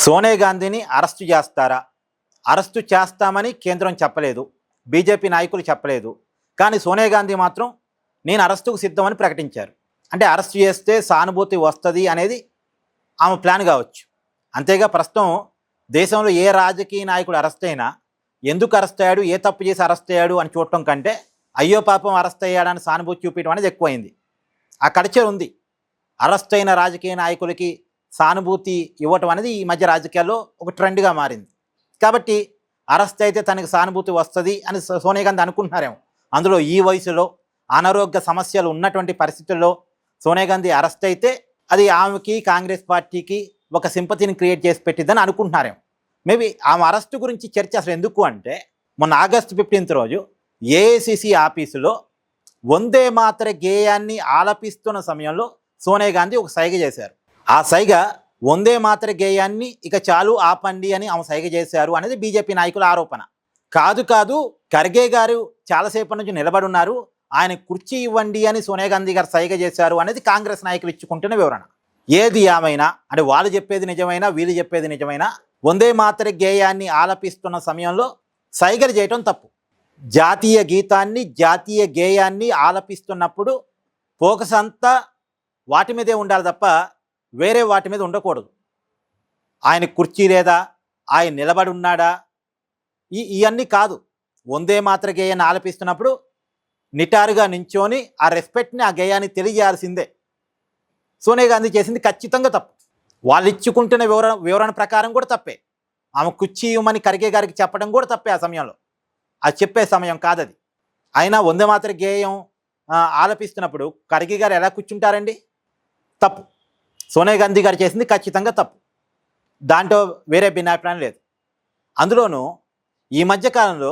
సోనియా గాంధీని అరెస్టు చేస్తారా? అరెస్టు చేస్తామని కేంద్రం చెప్పలేదు, బీజేపీ నాయకులు చెప్పలేదు. కానీ సోనియా గాంధీ మాత్రం నేను అరెస్టుకు సిద్ధమని ప్రకటించారు. అంటే అరెస్టు చేస్తే సానుభూతి వస్తుంది అనేది ఆమె ప్లాన్ కావచ్చు. అంతేగా ప్రస్తుతం దేశంలో ఏ రాజకీయ నాయకుడు అరెస్ట్ అయినా ఎందుకు అరెస్ట్ అయ్యాడు, ఏ తప్పు చేసి అరెస్ట్ అయ్యాడు అని చూడటం కంటే అయ్యో పాపం అరెస్ట్ అయ్యాడని సానుభూతి చూపించడం అనేది ఎక్కువైంది. ఆ కల్చర్ ఉంది. అరెస్ట్ అయిన రాజకీయ నాయకులకి సానుభూతి ఇవ్వటం అనేది ఈ మధ్య రాజకీయాల్లో ఒక ట్రెండ్గా మారింది. కాబట్టి అరెస్ట్ అయితే తనకి సానుభూతి వస్తుంది అని సోనియా గాంధీ అనుకుంటున్నారేమో. అందులో ఈ వయసులో అనారోగ్య సమస్యలు ఉన్నటువంటి పరిస్థితుల్లో సోనియా గాంధీ అరెస్ట్ అయితే అది ఆమెకి కాంగ్రెస్ పార్టీకి ఒక సింపతిని క్రియేట్ చేసి పెట్టిద్దని అనుకుంటున్నారేమో. మేబీ ఆమె అరెస్టు గురించి చర్చ అసలు ఎందుకు అంటే, మొన్న ఆగస్టు 15th రోజు ఏఐసిసి ఆఫీసులో వందే మాతర గేయాన్ని ఆలపిస్తున్న సమయంలో సోనియా గాంధీ ఒక సైగ చేశారు. ఆ సైగ వందే మాతర గేయాన్ని ఇక చాలు ఆపండి అని ఆమె సైగ చేశారు అనేది బీజేపీ నాయకుల ఆరోపణ. కాదు ఖర్గే గారు చాలాసేపటి నుంచి నిలబడి ఉన్నారు, ఆయన కుర్చీ ఇవ్వండి అని సోనియా గాంధీ గారు సైగ చేశారు అనేది కాంగ్రెస్ నాయకులు ఇచ్చుకుంటున్న వివరణ. ఏది ఏమైనా అంటే వాళ్ళు చెప్పేది నిజమైనా వీళ్ళు చెప్పేది నిజమైనా వందే మాతర గేయాన్ని ఆలపిస్తున్న సమయంలో సైగలు చేయటం తప్పు. జాతీయ గీతాన్ని జాతీయ గేయాన్ని ఆలపిస్తున్నప్పుడు ఫోకస్ అంతా వాటి మీదే ఉండాలి తప్ప వేరే వాటి మీద ఉండకూడదు. ఆయన కుర్చీ లేదా, ఆయన నిలబడి ఉన్నాడా, ఇవన్నీ కాదు. వందే మాతర గేయాన్ని ఆలపిస్తున్నప్పుడు నిటారుగా నించోని ఆ రెస్పెక్ట్ని ఆ గేయాన్ని తెలియజేయాల్సిందే. సోనియా గాంధీ చేసింది ఖచ్చితంగా తప్పు. వాళ్ళు ఇచ్చుకుంటున్న వివరణ ప్రకారం కూడా తప్పే. ఆమె కుర్చీ ఇవ్వమని ఖర్గే గారికి చెప్పడం కూడా తప్పే. ఆ సమయంలో అది చెప్పే సమయం కాదది. అయినా వందే మాతర గేయం ఆలపిస్తున్నప్పుడు ఖర్గే గారు ఎలా కూర్చుంటారండి? తప్పు. సోనియా గాంధీ గారు చేసింది ఖచ్చితంగా తప్పు. దాంట్లో వేరే భిన్నాభిప్రాయం లేదు. అందులోనూ ఈ మధ్యకాలంలో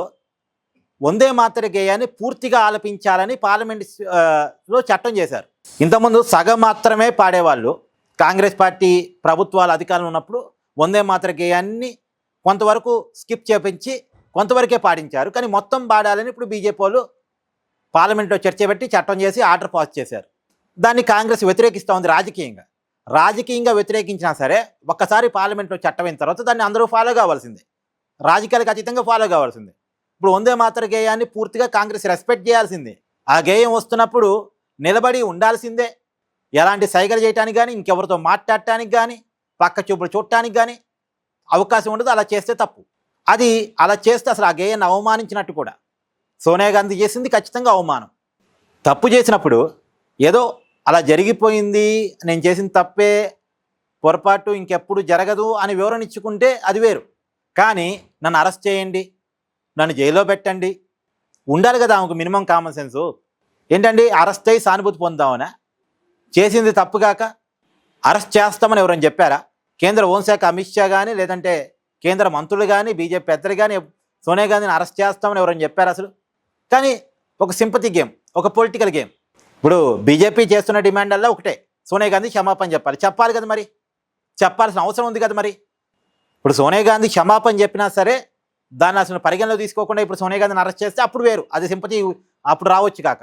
వందే మాతర గేయాన్ని పూర్తిగా ఆలపించాలని పార్లమెంట్లో చట్టం చేశారు. ఇంతకుముందు సగం మాత్రమే పాడేవాళ్ళు. కాంగ్రెస్ పార్టీ ప్రభుత్వాలు అధికారంలో ఉన్నప్పుడు వందే మాతర గేయాన్ని కొంతవరకు స్కిప్ చేపించి కొంతవరకే పాడించారు. కానీ మొత్తం పాడాలని ఇప్పుడు బీజేపీ వాళ్ళు పార్లమెంట్లో చర్చ పెట్టి చట్టం చేసి ఆర్డర్ పాస్ చేశారు. దాన్ని కాంగ్రెస్ వ్యతిరేకిస్తూ ఉంది. రాజకీయంగా వ్యతిరేకించినా సరే ఒక్కసారి పార్లమెంట్లో చట్టం అయిన తర్వాత దాన్ని అందరూ ఫాలో కావాల్సిందే. రాజకీయాలకు అతీతంగా ఫాలో కావాల్సిందే. ఇప్పుడు వందే మాతర గేయాన్ని పూర్తిగా కాంగ్రెస్ రెస్పెక్ట్ చేయాల్సిందే. ఆ గేయం వస్తున్నప్పుడు నిలబడి ఉండాల్సిందే. ఎలాంటి సైగలు చేయడానికి కానీ, ఇంకెవరితో మాట్లాడటానికి కానీ, పక్క చూపులు చూడటానికి కానీ అవకాశం ఉండదు. అలా చేస్తే తప్పు. అది అలా చేస్తే అసలు ఆ గేయాన్ని అవమానించినట్టు కూడా. సోనియా గాంధీ చేసింది ఖచ్చితంగా అవమానం. తప్పు చేసినప్పుడు ఏదో అలా జరిగిపోయింది, నేను చేసిన తప్పే, పొరపాటు ఇంకెప్పుడు జరగదు అని వివరణ ఇచ్చుకుంటే అది వేరు. కానీ నన్ను అరెస్ట్ చేయండి, నన్ను జైల్లో పెట్టండి, ఉండాలి కదా ఆమెకు మినిమం కామన్ సెన్సు. ఏంటండి అరెస్ట్ అయ్యి సానుభూతి పొందామనా? చేసింది తప్పుగాక అరెస్ట్ చేస్తామని ఎవరైనా చెప్పారా? కేంద్ర హోంశాఖ అమిత్ షా కానీ, లేదంటే కేంద్ర మంత్రులు కానీ, బీజేపీ పెద్దలు కానీ సోనియా గాంధీని అరెస్ట్ చేస్తామని ఎవరైనా చెప్పారు అసలు? కానీ ఒక సింపతి గేమ్, ఒక పొలిటికల్ గేమ్. ఇప్పుడు బీజేపీ చేస్తున్న డిమాండ్ అలా ఒకటే, సోనియా గాంధీ క్షమాపణ చెప్పాలి కదా. మరి చెప్పాల్సిన అవసరం ఉంది కదా. మరి ఇప్పుడు సోనియా గాంధీ క్షమాపణ చెప్పినా సరే దాన్ని అసలు పరిగణలో తీసుకోకుండా ఇప్పుడు సోనియా గాంధీని అరెస్ట్ చేస్తే అప్పుడు వేరు, అది సింపతి అప్పుడు రావచ్చు కాక.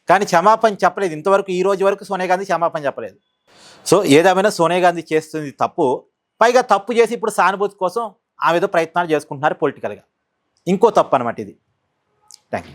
కానీ క్షమాపణ చెప్పలేదు ఇంతవరకు. ఈ రోజు వరకు సోనియా గాంధీ క్షమాపణ చెప్పలేదు. సో ఏదేమైనా సోనియా గాంధీ చేస్తుంది తప్పు. పైగా తప్పు చేసి ఇప్పుడు సానుభూతి కోసం ఆమె ఏదో ప్రయత్నాలు చేసుకుంటున్నారు పొలిటికల్గా. ఇంకో తప్పు అనమాట ఇది.